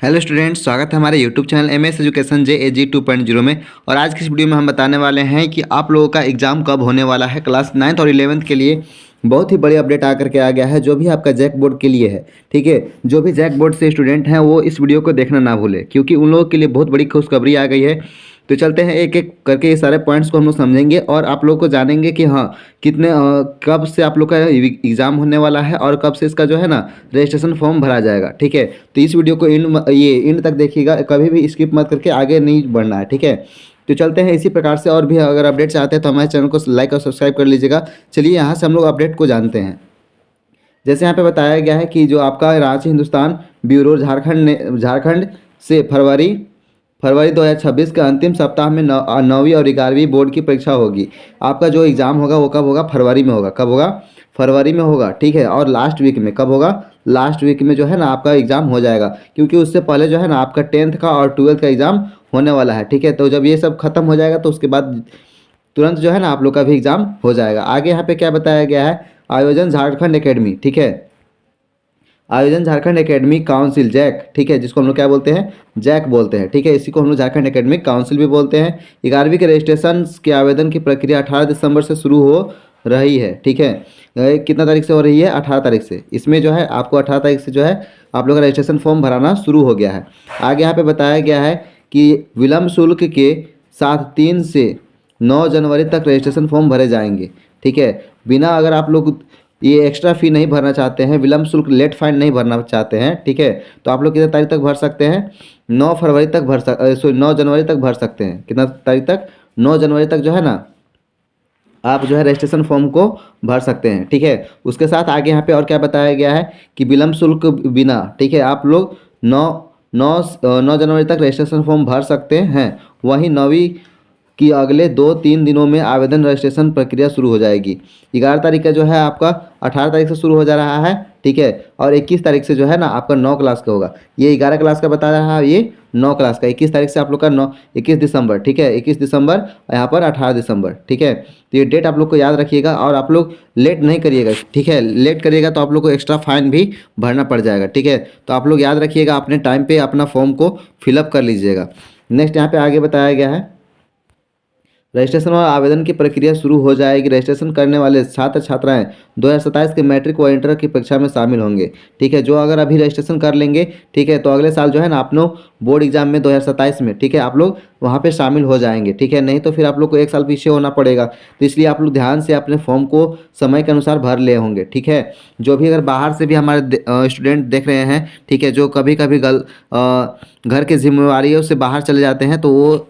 Hello students, स्वागत है हमारे YouTube channel MS education JAG 2.0 में। और आज की इस वीडियो में हम बताने वाले हैं कि आप लोगों का एग्ज़ाम कब होने वाला है। क्लास 9th और 11th के लिए बहुत ही बड़ी अपडेट आकर के आ गया है, जो भी आपका जैक बोर्ड के लिए है। ठीक है, जो भी जैक बोर्ड से स्टूडेंट हैं वो इस वीडियो को देखना ना भूलें, क्योंकि उन लोगों के लिए बहुत बड़ी खुशखबरी आ गई है। तो चलते हैं एक एक करके ये सारे पॉइंट्स को हम लोग समझेंगे और आप लोग को जानेंगे कि हाँ कितने कब से आप लोग का एग्ज़ाम होने वाला है और कब से इसका जो है ना रजिस्ट्रेशन फॉर्म भरा जाएगा। ठीक है, तो इस वीडियो को एंड तक देखिएगा, कभी भी स्किप मत करके आगे नहीं बढ़ना है। ठीक है, तो चलते हैं इसी प्रकार से। और भी अगर अपडेट चाहते हैं तो हमारे चैनल को लाइक और सब्सक्राइब कर लीजिएगा। चलिए यहाँ से हम लोग अपडेट को जानते हैं। जैसे यहाँ पे बताया गया है कि जो आपका रांची हिंदुस्तान ब्यूरो झारखंड से फरवरी 2026 के अंतिम सप्ताह में 9वीं और 11वीं बोर्ड की परीक्षा होगी। आपका जो एग्ज़ाम होगा वो कब होगा? फरवरी में होगा। कब होगा? फरवरी में होगा। ठीक है, और लास्ट वीक में कब होगा? लास्ट वीक में जो है ना आपका एग्ज़ाम हो जाएगा, क्योंकि उससे पहले जो है ना आपका 10th का और 12th का एग्ज़ाम होने वाला है। ठीक है, तो जब ये सब खत्म हो जाएगा तो उसके बाद तुरंत जो है ना आप लोग का भी एग्ज़ाम हो जाएगा। आगे यहाँ पे क्या बताया गया है? आयोजन झारखंड एकेडमी। ठीक है, आयोजन झारखंड एकेडमिक काउंसिल जैक। ठीक है, जिसको हम लोग क्या बोलते हैं? जैक बोलते हैं। ठीक है, इसी को हम लोग झारखंड एकेडमिक काउंसिल भी बोलते हैं। 11वीं के रजिस्ट्रेशन के आवेदन की प्रक्रिया 18 दिसंबर से शुरू हो रही है। ठीक है, कितना तारीख से हो रही है? 18 तारीख से। इसमें जो है आपको 18 तारीख से जो है आप लोग का रजिस्ट्रेशन फॉर्म भराना शुरू हो गया है। आगे यहाँ पे बताया गया है कि विलम्ब शुल्क के साथ 3 से 9 जनवरी तक रजिस्ट्रेशन फॉर्म भरे जाएंगे। ठीक है, बिना अगर आप लोग ये एक्स्ट्रा फ़ी नहीं भरना चाहते हैं, विलम्ब शुल्क लेट फाइन नहीं भरना चाहते हैं, ठीक है, तो आप लोग कितने तारीख तक भर सकते हैं? 9 फरवरी तक 9 जनवरी तक भर सकते हैं। कितना तारीख तक? 9 जनवरी तक जो है ना आप जो है रजिस्ट्रेशन फॉर्म को भर सकते हैं। ठीक है, उसके साथ आगे यहाँ पे और क्या बताया गया है कि विलम्ब शुल्क बिना, ठीक है, आप लोग 9 जनवरी तक रजिस्ट्रेशन फॉर्म भर सकते हैं। वहीं 9वीं कि अगले 2-3 दिनों में आवेदन रजिस्ट्रेशन प्रक्रिया शुरू हो जाएगी। 11 तारीख का जो है आपका 18 तारीख से शुरू हो जा रहा है। ठीक है, और 21 तारीख से जो है ना आपका 9 क्लास का होगा। ये 11 क्लास का बता रहा है, ये 9 क्लास का। 21 तारीख से आप लोग का 21 दिसंबर। ठीक है, 21 दिसंबर, यहाँ पर 18 दिसंबर। ठीक है, तो ये डेट आप लोग को याद रखिएगा और आप लोग लेट नहीं करिएगा। ठीक है, लेट करिएगा तो आप लोग को एक्स्ट्रा फाइन भी भरना पड़ जाएगा। ठीक है, तो आप लोग याद रखिएगा, अपने टाइम पर अपना फॉर्म को फिलअप कर लीजिएगा। नेक्स्ट यहाँ पर आगे बताया गया है रजिस्ट्रेशन और आवेदन की प्रक्रिया शुरू हो जाएगी। रजिस्ट्रेशन करने वाले छात्र छात्राएं 2027 के मैट्रिक व इंटर की परीक्षा में शामिल होंगे। ठीक है, जो अगर अभी रजिस्ट्रेशन कर लेंगे, ठीक है, तो अगले साल जो है ना आप लोग बोर्ड एग्जाम में 2027 में, ठीक है, आप लोग वहाँ पे शामिल हो जाएंगे। ठीक है, नहीं तो फिर आप लोग को 1 साल पीछे होना पड़ेगा। तो इसलिए आप लोग ध्यान से अपने फॉर्म को समय के अनुसार भर ले होंगे। ठीक है, जो भी अगर बाहर से भी हमारे स्टूडेंट देख रहे हैं, ठीक है, जो कभी कभी घर की जिम्मेवारियों से बाहर चले जाते हैं, तो वो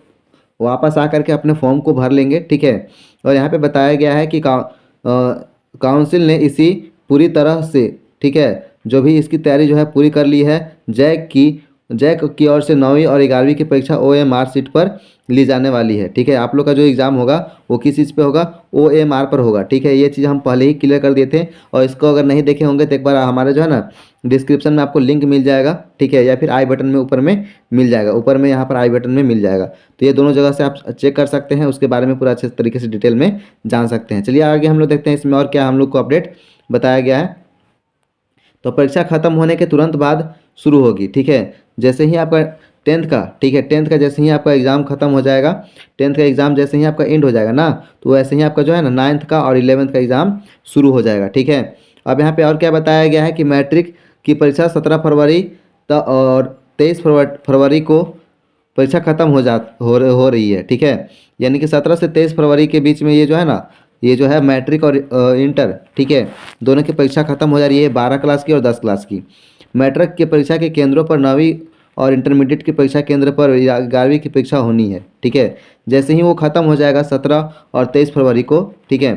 वापस आकर के अपने फॉर्म को भर लेंगे। ठीक है, और यहाँ पे बताया गया है कि काउंसिल ने इसी पूरी तरह से, ठीक है, जो भी इसकी तैयारी जो है पूरी कर ली है। जैक की ओर से 9वीं और 11वीं की परीक्षा OMR सीट पर ली जाने वाली है। ठीक है, आप लोग का जो एग्ज़ाम होगा वो किस चीज़ पे होगा? OMR पर होगा। ठीक है, ये चीज़ हम पहले ही क्लियर कर दिए थे, और इसको अगर नहीं देखे होंगे तो एक बार हमारे जो है ना डिस्क्रिप्शन में आपको लिंक मिल जाएगा। ठीक है, या फिर आई बटन में ऊपर में मिल जाएगा, ऊपर में यहाँ पर आई बटन में मिल जाएगा। तो ये दोनों जगह से आप चेक कर सकते हैं, उसके बारे में पूरा अच्छे तरीके से डिटेल में जान सकते हैं। चलिए आगे हम लोग देखते हैं इसमें और क्या हम लोग को अपडेट बताया गया है। तो परीक्षा खत्म होने के तुरंत बाद शुरू होगी। ठीक है, जैसे ही आपका 10th का, ठीक है, 10th का जैसे ही आपका एग्ज़ाम खत्म हो जाएगा, 10th का एग्ज़ाम जैसे ही आपका एंड हो जाएगा ना, तो वैसे ही आपका जो है ना 9th का और 11th का एग्ज़ाम शुरू हो जाएगा। ठीक है, अब यहाँ पे और क्या बताया गया है कि मैट्रिक की परीक्षा 17 फरवरी और 23 फरवरी को परीक्षा खत्म हो रही है। ठीक है, यानी कि 17 से 23 फरवरी के बीच में ये जो है ना, ये जो है मैट्रिक और इंटर, ठीक है, दोनों की परीक्षा खत्म हो जा रही है, 12 क्लास की और 10 क्लास की। मैट्रिक की परीक्षा के केंद्रों पर 9वीं और इंटरमीडिएट की परीक्षा केंद्र पर 11वीं की परीक्षा होनी है। ठीक है, जैसे ही वो खत्म हो जाएगा 17 और 23 फरवरी को, ठीक है,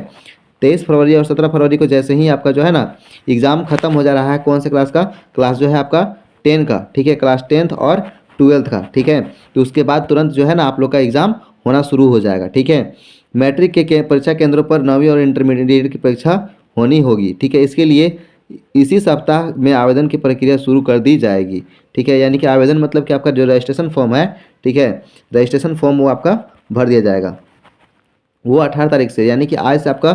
23 फरवरी और 17 फरवरी को जैसे ही आपका जो है ना एग्ज़ाम खत्म हो जा रहा है, कौन से क्लास का? क्लास जो है आपका 10 का। ठीक है, क्लास 10th और 12th का। ठीक है, तो उसके बाद तुरंत जो है ना आप लोग का एग्ज़ाम होना शुरू हो जाएगा। ठीक है, मैट्रिक के परीक्षा केंद्रों पर 9वीं और इंटरमीडिएट की परीक्षा होनी होगी। ठीक है, इसके लिए इसी सप्ताह में आवेदन की प्रक्रिया शुरू कर दी जाएगी। ठीक है, यानी कि आवेदन मतलब कि आपका जो रजिस्ट्रेशन फॉर्म है, ठीक है, रजिस्ट्रेशन फॉर्म वो आपका भर दिया जाएगा। वो 18 तारीख से, यानी कि आज से आपका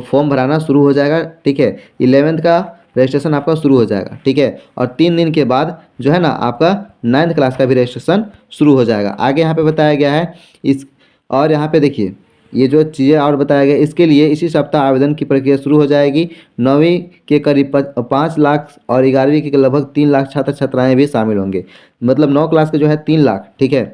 फॉर्म भराना शुरू हो जाएगा। ठीक है, 11th का रजिस्ट्रेशन आपका शुरू हो जाएगा, ठीक है। और 3 दिन के बाद जो है ना आपका 9th क्लास का भी रजिस्ट्रेशन शुरू हो जाएगा। आगे यहाँ पे बताया गया है इस, और यहाँ पे देखिए ये जो चीज़ें और बताया गया, इसके लिए इसी सप्ताह आवेदन की प्रक्रिया शुरू हो जाएगी। 9वीं के करीब 5 लाख और 11वीं के लगभग 3 लाख छात्र छात्राएँ भी शामिल होंगे। मतलब 9 क्लास के जो है 3 लाख, ठीक है।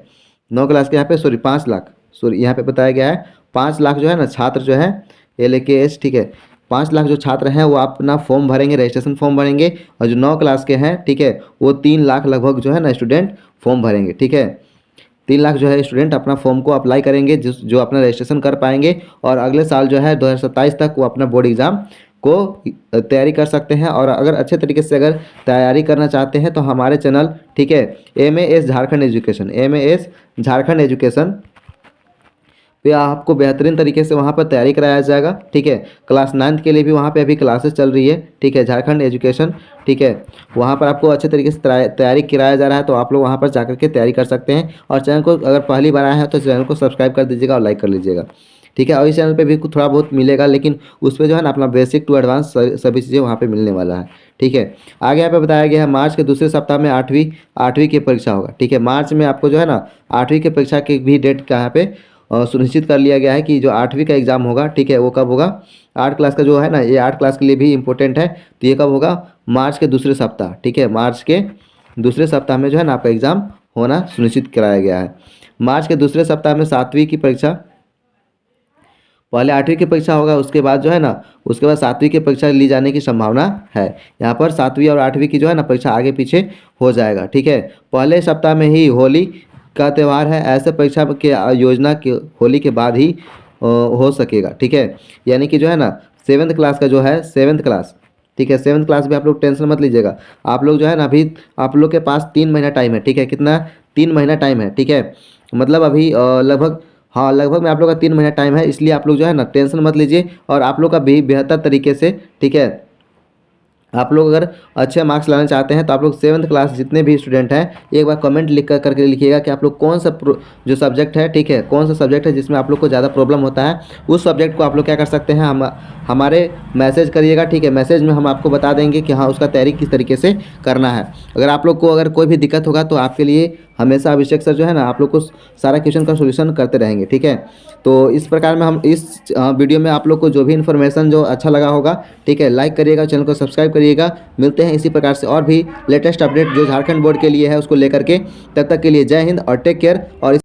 9 क्लास के यहाँ पे 5 लाख, यहाँ पे बताया गया है 5 लाख जो है ना छात्र जो है LAKS, ठीक है। 5 लाख जो छात्र हैं वो अपना फॉर्म भरेंगे, रजिस्ट्रेशन फॉर्म भरेंगे। और जो 9 क्लास के हैं, ठीक है, वो 3 लाख लगभग जो है ना स्टूडेंट फॉर्म भरेंगे, ठीक है। 3 लाख जो है स्टूडेंट अपना फॉर्म को अप्लाई करेंगे, जो अपना रजिस्ट्रेशन कर पाएंगे। और अगले साल जो है 2027 तक वो अपना बोर्ड एग्ज़ाम को तैयारी कर सकते हैं। और अगर अच्छे तरीके से अगर तैयारी करना चाहते हैं तो हमारे चैनल, ठीक है, MAS Jharkhand education, MAS Jharkhand education पे आपको बेहतरीन तरीके से वहाँ पर तैयारी कराया जाएगा, ठीक है। क्लास 9th के लिए भी वहाँ पे अभी क्लासेस चल रही है, ठीक है, झारखंड एजुकेशन, ठीक है। वहाँ पर आपको अच्छे तरीके से तैयारी कराया जा रहा है, तो आप लोग वहाँ पर जाकर के तैयारी कर सकते हैं। और चैनल को अगर पहली बार आया है तो चैनल को सब्सक्राइब कर दीजिएगा और लाइक कर लीजिएगा, ठीक है। और इस चैनल पे भी कुछ थोड़ा बहुत मिलेगा, लेकिन उस पर जो है ना अपना बेसिक टू एडवांस सभी चीज़ें वहाँ पे मिलने वाला है, ठीक है। आगे यहाँ पे बताया गया है मार्च के दूसरे सप्ताह में 8वीं की परीक्षा होगा, ठीक है। मार्च में आपको जो है ना 8वीं की परीक्षा की भी डेट का यहाँ पे सुनिश्चित कर लिया गया है कि जो 8वीं का एग्ज़ाम होगा, ठीक है, वो कब होगा। 8 क्लास का जो है ना, ये 8 क्लास के लिए भी इम्पोर्टेंट है। तो ये कब होगा, मार्च के दूसरे सप्ताह, ठीक है। मार्च के दूसरे सप्ताह में जो है ना आपका एग्ज़ाम होना सुनिश्चित कराया गया है। मार्च के दूसरे सप्ताह में 7वीं की परीक्षा, पहले 8वीं की परीक्षा होगा, उसके बाद जो है ना, उसके बाद 7वीं की परीक्षा ली जाने की संभावना है। यहाँ पर 7वीं और 8वीं की जो है ना परीक्षा आगे पीछे हो जाएगा, ठीक है। पहले सप्ताह में ही होली का त्यौहार है, ऐसे परीक्षा के योजना के होली के बाद ही हो सकेगा, ठीक है। यानी कि जो है ना 7th क्लास का जो है 7th क्लास, ठीक है, 7th क्लास भी आप लोग टेंशन मत लीजिएगा। आप लोग जो है ना अभी आप लोग के पास 3 महीना टाइम है, ठीक है। कितना, 3 महीना टाइम है, ठीक है। मतलब अभी लगभग, हाँ, लगभग में आप लोग का 3 महीना टाइम है, इसलिए आप लोग जो है ना टेंशन मत लीजिए। और आप लोग का भी बेहतर तरीके से, ठीक है, आप लोग अगर अच्छे मार्क्स लाना चाहते हैं तो आप लोग 7th क्लास जितने भी स्टूडेंट हैं एक बार कमेंट लिख कर करके लिखिएगा कि आप लोग कौन सा जो सब्जेक्ट है, ठीक है, कौन सा सब्जेक्ट है जिसमें आप लोग को ज़्यादा प्रॉब्लम होता है। उस सब्जेक्ट को आप लोग क्या कर सकते हैं, हमारे मैसेज करिएगा, ठीक है। मैसेज में हम आपको बता देंगे कि हाँ उसका तैयारी किस तरीके से करना है। अगर आप लोग को अगर कोई भी दिक्कत होगा तो आपके लिए हमेशा अभिषेक सर जो है ना आप लोग को सारा क्वेश्चन का सोल्यूशन करते रहेंगे, ठीक है। तो इस प्रकार में हम इस वीडियो में आप लोग को जो भी इन्फॉर्मेशन जो अच्छा लगा होगा, ठीक है, लाइक करिएगा, चैनल को सब्सक्राइब करिएगा। मिलते हैं इसी प्रकार से और भी लेटेस्ट अपडेट जो झारखंड बोर्ड के लिए है उसको लेकर के। तब तक के लिए जय हिंद और टेक केयर। और